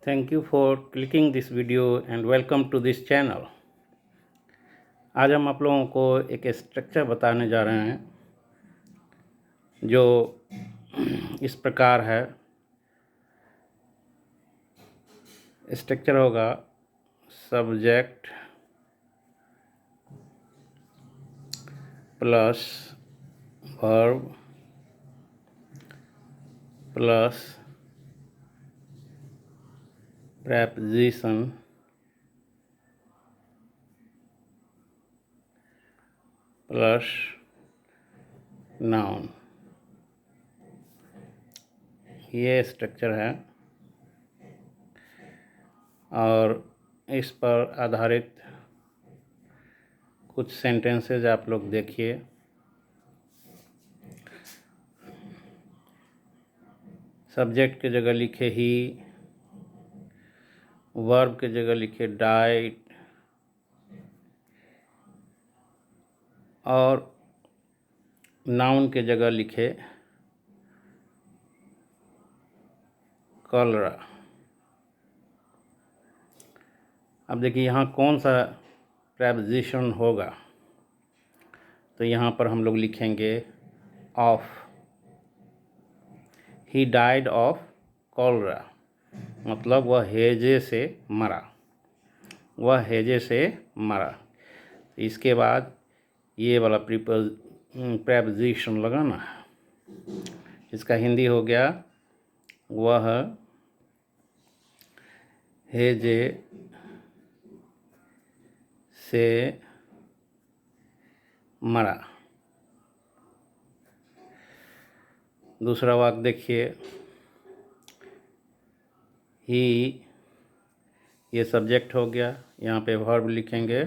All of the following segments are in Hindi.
Thank you for clicking this video and welcome to this channel। आज हम आप लोगों को एक स्ट्रक्चर बताने जा रहे हैं जो इस प्रकार है। स्ट्रक्चर होगा subject plus verb plus preposition plus noun. ये स्ट्रक्चर है और इस पर आधारित कुछ सेंटेंसेस आप लोग देखिए। सब्जेक्ट की जगह लिखे ही, वर्ब की जगह लिखे डाइट और नाउन के जगह लिखे कलरा। अब देखिए यहाँ कौन सा प्रेपोजिशन होगा, तो यहाँ पर हम लोग लिखेंगे of. He died of cholera, मतलब वह हैजे से मरा, वह हैजे से मरा। इसके बाद ये वाला प्रेपोजिशन लगाना है। इसका हिंदी हो गया वह हैजे से मरा। दूसरा वाक्य देखिए, ही, ये सब्जेक्ट हो गया, यहाँ पे वर्ब लिखेंगे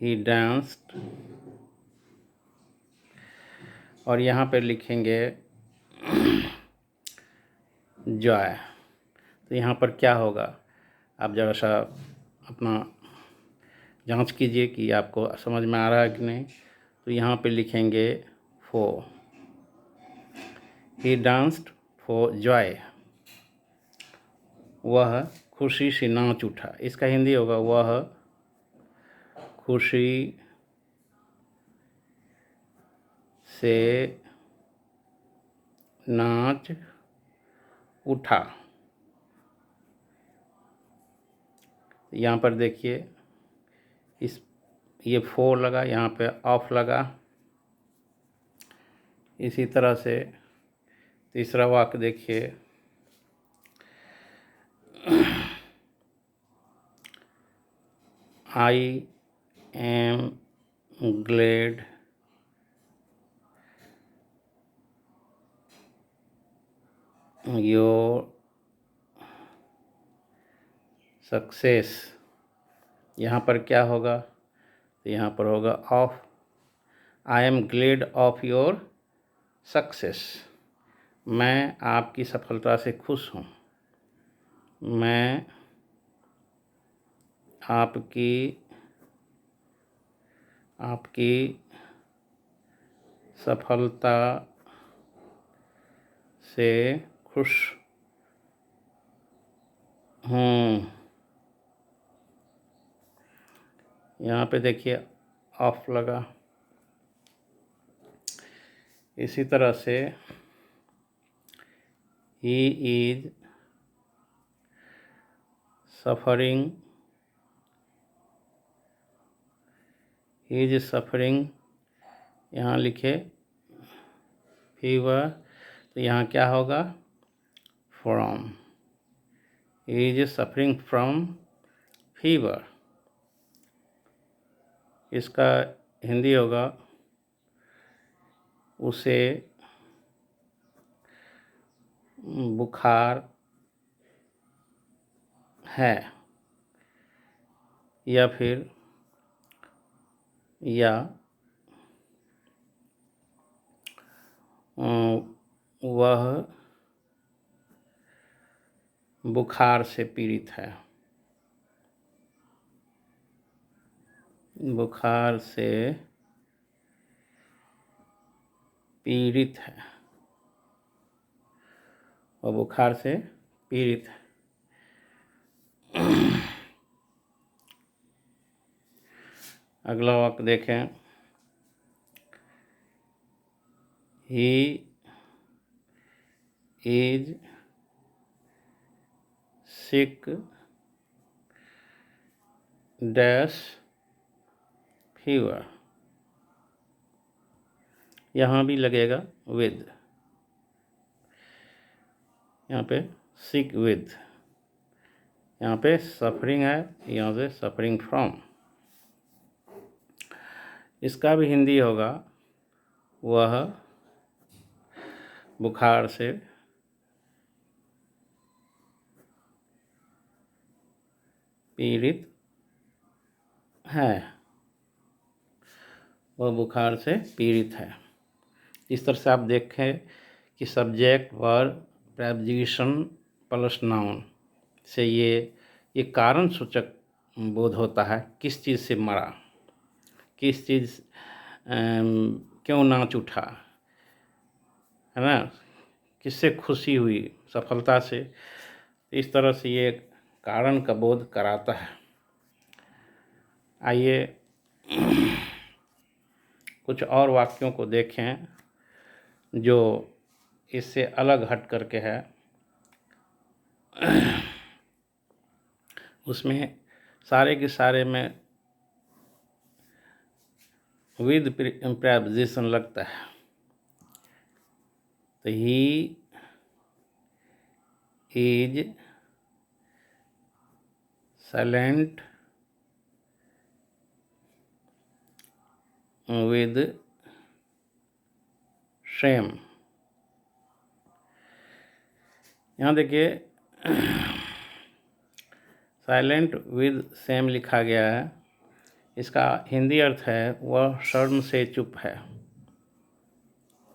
ही डांस्ड और यहाँ पे लिखेंगे जॉय। तो यहाँ पर क्या होगा, आप ज़रा सा अपना जांच कीजिए कि आपको समझ में आ रहा है कि नहीं। तो यहाँ पे लिखेंगे for, he danced for Joy, वह खुशी से नाच उठा। इसका हिंदी होगा वह खुशी से नाच उठा। यहाँ पर देखिए ये फोर लगा, यहाँ पे ऑफ लगा। इसी तरह से तीसरा वाक्य देखिए, I M Glade your success. यहाँ पर क्या होगा, तो यहाँ पर होगा of. I am Glade of your success, मैं आपकी सफलता से खुश हूँ। मैं आपकी सफलता से खुश हूँ। यहाँ पे देखिए ऑफ लगा। इसी तरह से he is suffering, he is suffering, यहाँ लिखे फीवर, तो यहाँ क्या होगा from. He is suffering from fever. इसका हिंदी होगा उसे बुखार है, या फिर वह बुखार से पीड़ित है, बुखार से पीड़ित है, और बुखार से पीड़ित है। अगला वाक्य देखें, he is sick dash fever. यहाँ भी लगेगा विद, यहाँ पे सिक विद, यहाँ पे सफरिंग है, यहाँ से सफरिंग फ्रॉम। इसका भी हिंदी होगा, वह बुखार से पीड़ित है, वह बुखार से पीड़ित है। इस तरह से आप देखें कि subject, verb, preposition plus noun से ये कारण सूचक बोध होता है। किस चीज़ से मरा, किस चीज़ क्यों नाच उठा, है ना, किससे खुशी हुई, सफलता से। इस तरह से ये कारण का बोध कराता है। आइए कुछ और वाक्यों को देखें जो इससे अलग हट करके है। उसमें सारे के सारे में विद प्रेपोजिशन लगता है। तो he is silent with shame. यहाँ देखिए साइलेंट विद सेम लिखा गया है। इसका हिंदी अर्थ है वह शर्म से चुप है,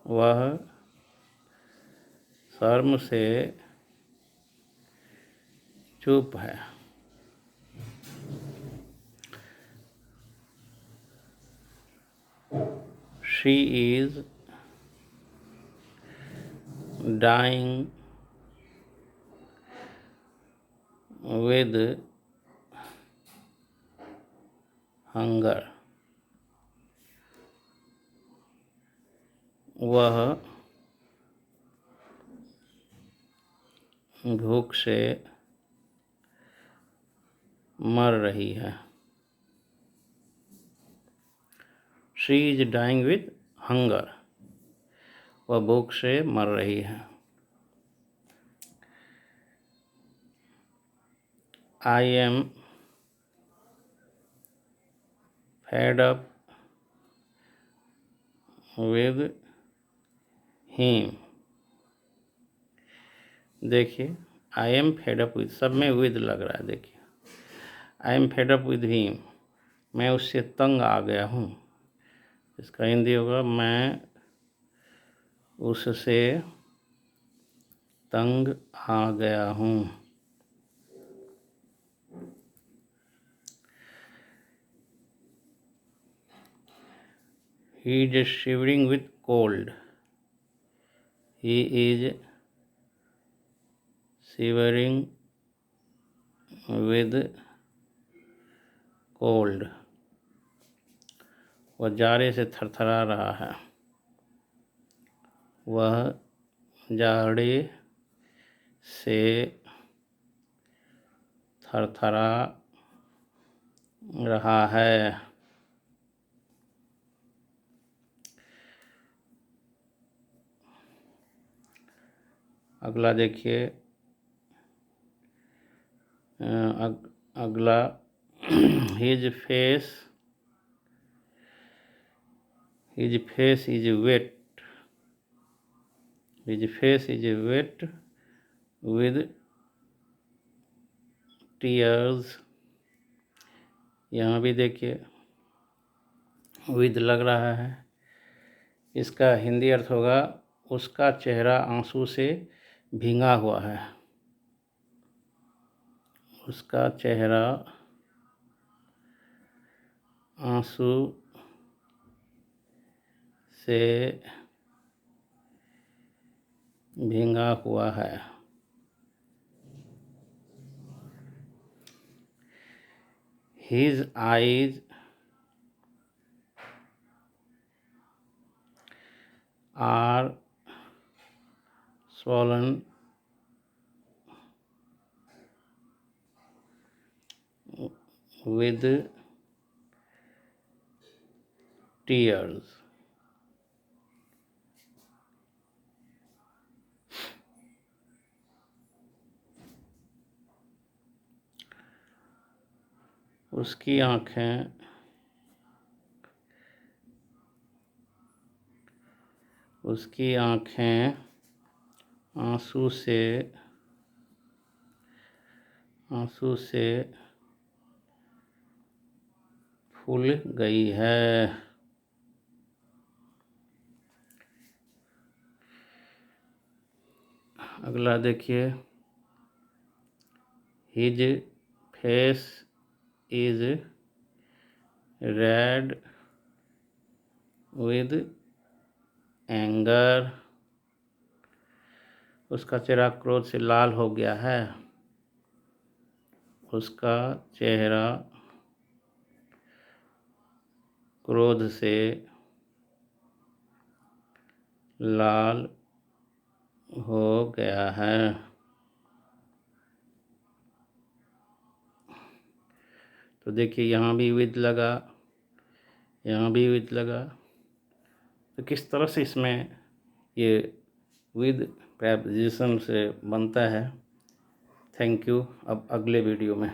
वह शर्म से चुप है। She is dying with hunger, वह भूख से मर रही है। She is dying with hunger, वह भूख से मर रही है। I am fed up with him. देखिए I am fed up with, सब में विद लग रहा है। देखिए I am fed up with him, मैं उससे तंग आ गया हूँ। इसका हिंदी होगा मैं उससे तंग आ गया हूँ। He is shivering with cold. He is shivering with cold. वह जाड़े से थरथरा रहा है, वह जाड़े से थरथरा रहा है। अगला देखिए, अगला his face is wet, his face is wet with tears। यहाँ भी देखिए विद लग रहा है। इसका हिंदी अर्थ होगा उसका चेहरा आंसू से भींगा हुआ है, उसका चेहरा आंसू से भींगा हुआ है। His eyes are swollen with tears. उसकी आँखें आंसू से फूल गई है। अगला देखिए, his face is read with anger. उसका चेहरा क्रोध से लाल हो गया है। उसका चेहरा क्रोध से लाल हो गया है। तो देखिए, यहाँ भी विद लगा, यहाँ भी विद लगा। तो किस तरह से इसमें ये विद प्रेपोजिशन से बनता है। Thank you. अब अगले वीडियो में